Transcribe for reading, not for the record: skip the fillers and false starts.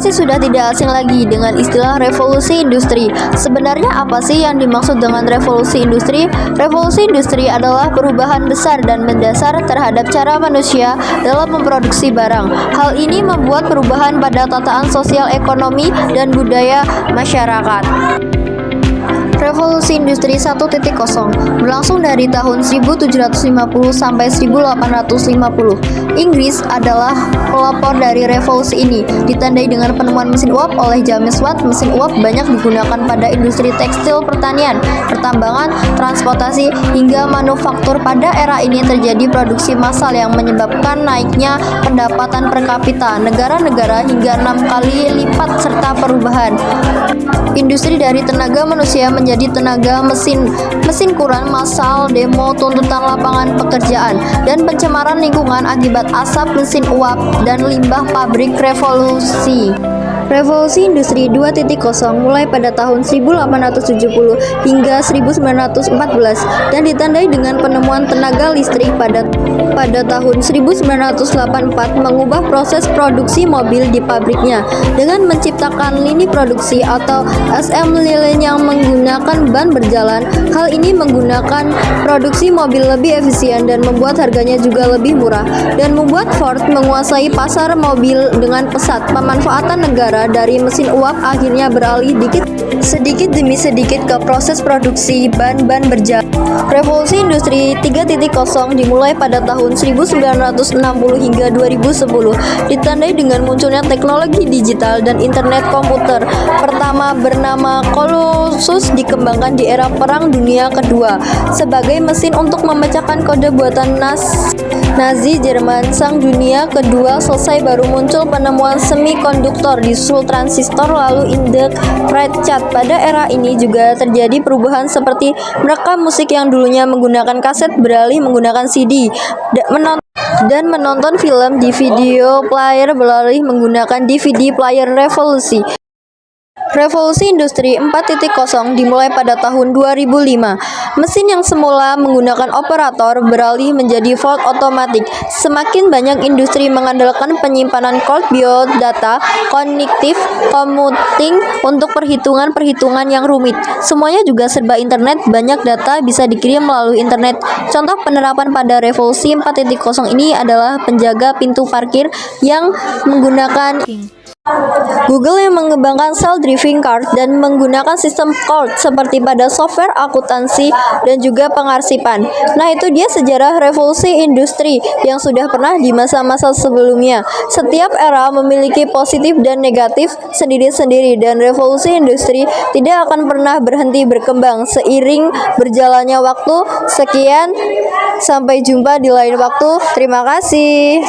pasti sudah tidak asing lagi dengan istilah revolusi industri. Sebenarnya apa sih yang dimaksud dengan revolusi industri? Revolusi industri adalah perubahan besar dan mendasar terhadap cara manusia dalam memproduksi barang. Hal ini membuat perubahan pada tataan sosial, ekonomi, dan budaya masyarakat. Revolusi Industri 1.0 berlangsung dari tahun 1750 sampai 1850. Inggris adalah pelopor dari revolusi ini, ditandai dengan penemuan mesin uap oleh James Watt. Mesin uap banyak digunakan pada industri tekstil, pertanian, pertambangan, transportasi, hingga manufaktur. Pada era ini terjadi produksi massal yang menyebabkan naiknya pendapatan per kapita negara-negara hingga 6 kali lipat serta perubahan industri dari tenaga manusia menjadi tenaga mesin kuran massal, demo, tuntutan lapangan pekerjaan, dan pencemaran lingkungan akibat asap mesin uap dan limbah pabrik. Revolusi Industri 2.0 mulai pada tahun 1870 hingga 1914 dan ditandai dengan penemuan tenaga listrik pada tahun 1984, mengubah proses produksi mobil di pabriknya dengan menciptakan lini produksi atau assembly line yang menggunakan ban berjalan. Hal ini menggunakan produksi mobil lebih efisien dan membuat harganya juga lebih murah, dan membuat Ford menguasai pasar mobil dengan pesat. Pemanfaatan negara dari mesin uap akhirnya beralih sedikit demi sedikit ke proses produksi ban berjalan. Revolusi Industri 3.0 dimulai pada tahun 1960 hingga 2010, ditandai dengan munculnya teknologi digital dan internet komputer pertama bernama Colossus, dikembangkan di era Perang Dunia Kedua sebagai mesin untuk memecahkan kode buatan Nazi Jerman. Sang Dunia Kedua selesai, baru muncul penemuan semikonduktor, disusul transistor, lalu internet cat. Pada era ini juga terjadi perubahan seperti merekam musik yang dulunya menggunakan kaset beralih menggunakan CD, dan menonton film di video player beralih menggunakan DVD player. Revolusi Industri 4.0 dimulai pada tahun 2005. Mesin yang semula menggunakan operator beralih menjadi volt otomatik. Semakin banyak industri mengandalkan penyimpanan cold biodata, cognitive computing untuk perhitungan yang rumit. Semuanya juga serba internet, banyak data bisa dikirim melalui internet. Contoh penerapan pada revolusi 4.0 ini adalah penjaga pintu parkir yang menggunakan Google yang mengembangkan self-driving car dan menggunakan sistem cloud seperti pada software akuntansi dan juga pengarsipan. Nah, itu dia sejarah revolusi industri yang sudah pernah di masa-masa sebelumnya. Setiap era memiliki positif dan negatif sendiri-sendiri, dan revolusi industri tidak akan pernah berhenti berkembang seiring berjalannya waktu. Sekian, sampai jumpa di lain waktu. Terima kasih.